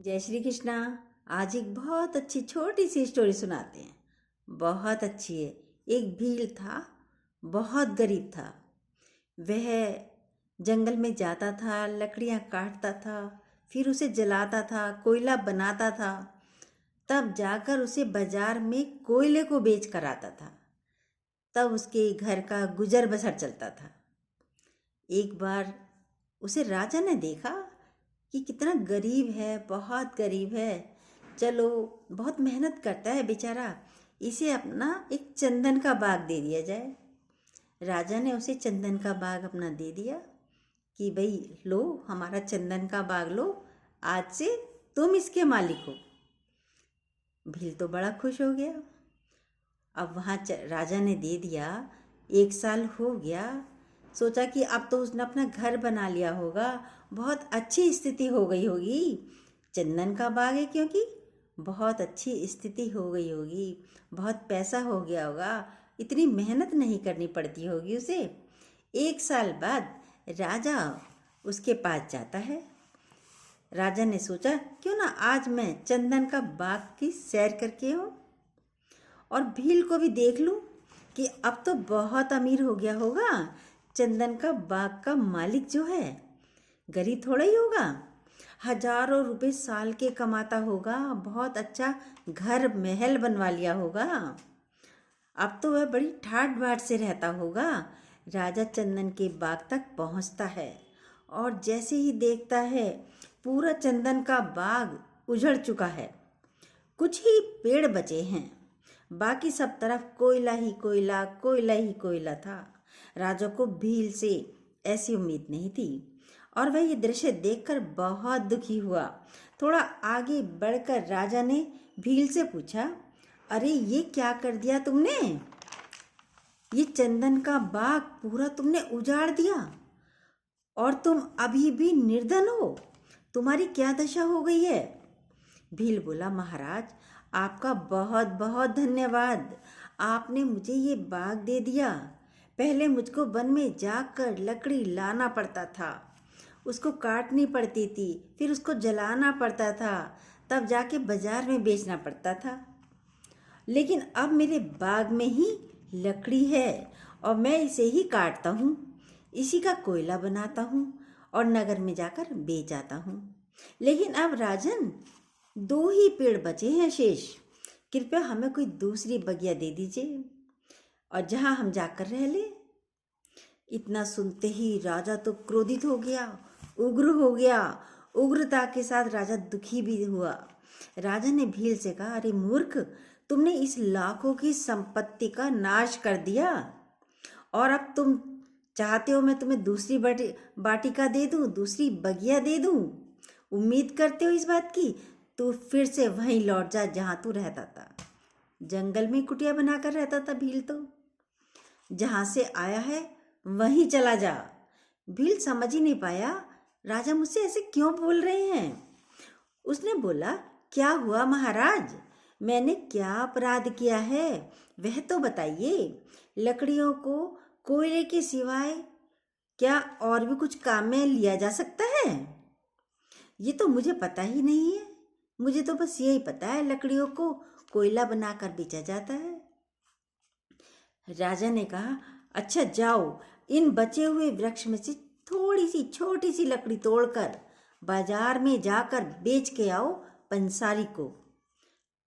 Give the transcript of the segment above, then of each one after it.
जय श्री कृष्णा। आज एक बहुत अच्छी छोटी सी स्टोरी सुनाते हैं। बहुत अच्छी है। एक भील था, बहुत गरीब था। वह जंगल में जाता था, लकड़ियाँ काटता था, फिर उसे जलाता था, कोयला बनाता था, तब जाकर उसे बाजार में कोयले को बेच कर आता था। तब उसके घर का गुजर बसर चलता था। एक बार उसे राजा ने देखा कि कितना गरीब है, बहुत गरीब है। चलो, बहुत मेहनत करता है बेचारा, इसे अपना एक चंदन का बाग दे दिया जाए। राजा ने उसे चंदन का बाग अपना दे दिया कि भाई लो, हमारा चंदन का बाग लो, आज से तुम इसके मालिक हो। भील तो बड़ा खुश हो गया। अब वहाँ राजा ने दे दिया। 1 साल हो गया। सोचा कि अब तो उसने अपना घर बना लिया होगा, बहुत अच्छी स्थिति हो गई होगी। चंदन का बाग है क्योंकि बहुत अच्छी स्थिति हो गई होगी, बहुत पैसा हो गया होगा, इतनी मेहनत नहीं करनी पड़ती होगी उसे। 1 साल बाद राजा उसके पास जाता है। राजा ने सोचा क्यों ना आज मैं चंदन का बाग की सैर करके आऊँ और भील को भी देख लूँ कि अब तो बहुत अमीर हो गया होगा। चंदन का बाग का मालिक जो है गरीब थोड़ा ही होगा, हजारों रुपए साल के कमाता होगा, बहुत अच्छा घर महल बनवा लिया होगा। अब तो वह बड़ी ठाट बाट से रहता होगा। राजा चंदन के बाग तक पहुंचता है और जैसे ही देखता है पूरा चंदन का बाग उजड़ चुका है, कुछ ही पेड़ बचे हैं, बाकी सब तरफ कोयला ही कोयला, कोयला ही कोयला था। राजा को भील से ऐसी उम्मीद नहीं थी और वह ये दृश्य देखकर बहुत दुखी हुआ। थोड़ा आगे बढ़कर राजा ने भील से पूछा, अरे ये क्या कर दिया तुमने? ये चंदन का बाग पूरा तुमने उजाड़ दिया और तुम अभी भी निर्धन हो, तुम्हारी क्या दशा हो गई है? भील बोला, महाराज आपका बहुत बहुत धन्यवाद, आपने मुझे ये बाग दे दिया। पहले मुझको वन में जाकर लकड़ी लाना पड़ता था, उसको काटनी पड़ती थी, फिर उसको जलाना पड़ता था, तब जाके बाजार में बेचना पड़ता था। लेकिन अब मेरे बाग में ही लकड़ी है और मैं इसे ही काटता हूँ, इसी का कोयला बनाता हूँ और नगर में जाकर बेच आता हूँ। लेकिन अब राजन 2 ही पेड़ बचे हैं शेष, कृपया हमें कोई दूसरी बगिया दे दीजिए और जहाँ हम जाकर रह ले। इतना सुनते ही राजा तो क्रोधित हो गया, उग्र हो गया। उग्रता के साथ राजा दुखी भी हुआ। राजा ने भील से कहा, अरे मूर्ख, तुमने इस लाखों की संपत्ति का नाश कर दिया और अब तुम चाहते हो मैं तुम्हें दूसरी बाटिका दे दूं, दूसरी बगिया दे दूं? उम्मीद करते हो इस बात की? तू फिर से वहीं लौट जा जहां तू रहता था। जंगल में कुटिया बनाकर रहता था भील तो, जहां से आया है वहीं चला जा। भील समझ ही नहीं पाया राजा मुझसे ऐसे क्यों बोल रहे हैं। उसने बोला, क्या हुआ महाराज, मैंने क्या अपराध किया है वह तो बताइए। लकड़ियों को कोयले के सिवाय क्या और भी कुछ काम में लिया जा सकता है? ये तो मुझे पता ही नहीं है, मुझे तो बस यही पता है लकड़ियों को कोयला बनाकर बेचा जाता है। राजा ने कहा, अच्छा जाओ, इन बचे हुए वृक्ष में से थोड़ी सी छोटी सी लकड़ी तोड़कर बाजार में जाकर बेच के आओ पंसारी को।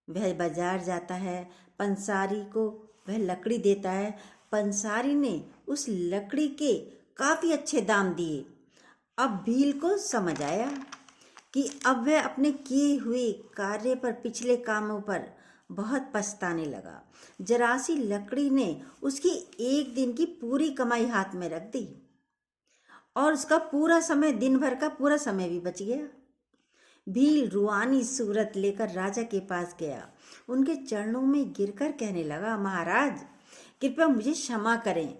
वह बाजार जाता है, पंसारी को वह लकड़ी देता है। पंसारी ने उस लकड़ी के काफ़ी अच्छे दाम दिए। अब भील को समझ आया कि अब वह अपने किए हुए कार्य पर, पिछले कामों पर बहुत पछताने लगा। जरा सी लकड़ी ने उसकी एक दिन की पूरी कमाई हाथ में रख दी और उसका पूरा समय, दिन भर का पूरा समय भी बच गया। भील रूहानी सूरत लेकर राजा के पास गया, उनके चरणों में गिरकर कहने लगा, महाराज कृपया मुझे क्षमा करें,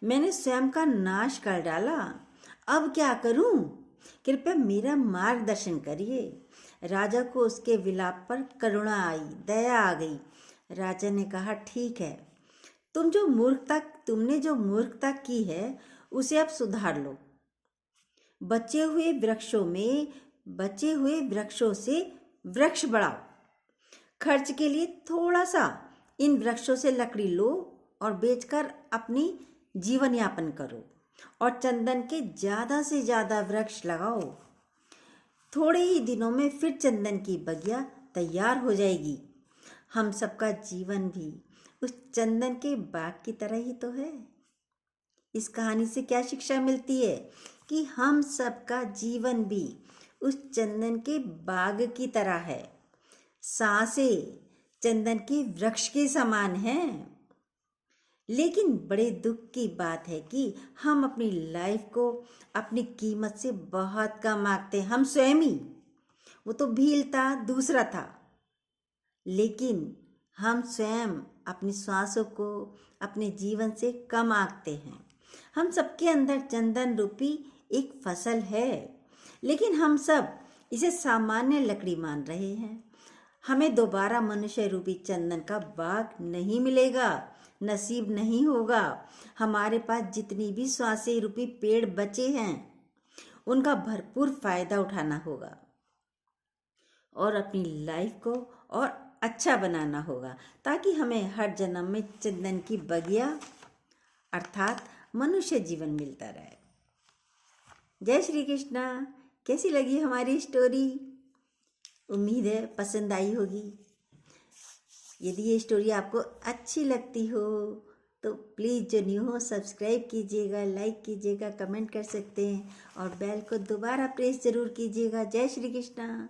मैंने स्वयं का नाश कर डाला, अब क्या करूं? कृपया मेरा मार्गदर्शन करिए। राजा को उसके विलाप पर करुणा आई, दया आ गई। राजा ने कहा, ठीक है, तुमने जो मूर्खता की है उसे अब सुधार लो। बचे हुए वृक्षों से वृक्ष बढ़ाओ। खर्च के लिए थोड़ा सा इन वृक्षों से लकड़ी लो और बेचकर अपनी जीवन यापन करो। और चंदन के ज़्यादा से ज़्यादा वृक्ष लगाओ। थोड़े ही दिनों में फिर चंदन की बगिया तैयार हो जाएगी। हम सबका जीवन भी उस चंदन के बाग की तरह ही तो है। इस कहानी से क्या शिक्षा मिलती है कि हम सबका जीवन भी उस चंदन के बाग की तरह है। सांसें चंदन के वृक्ष के समान हैं। लेकिन बड़े दुख की बात है कि हम अपनी लाइफ को अपनी कीमत से बहुत कम आंकते हैं। हम स्वयं ही, वो तो भील था, दूसरा था, लेकिन हम स्वयं अपनी सांसों को अपने जीवन से कम आंकते हैं। हम सबके अंदर चंदन रूपी एक फसल है, लेकिन हम सब इसे सामान्य लकड़ी मान रहे हैं। हमें दोबारा मनुष्य रूपी चंदन का बाग नहीं मिलेगा, नसीब नहीं होगा। हमारे पास जितनी भी सांसें रूपी पेड़ बचे हैं उनका भरपूर फायदा उठाना होगा और अपनी लाइफ को और अच्छा बनाना होगा, ताकि हमें हर जन्म में चंदन की बगिया अर्थात मनुष्य जीवन मिलता रहे। जय श्री कृष्णा। कैसी लगी हमारी स्टोरी? उम्मीद है पसंद आई होगी। यदि ये स्टोरी आपको अच्छी लगती हो तो प्लीज़ जो न्यू हो सब्सक्राइब कीजिएगा, लाइक कीजिएगा, कमेंट कर सकते हैं और बेल को दोबारा प्रेस ज़रूर कीजिएगा। जय श्री कृष्णा।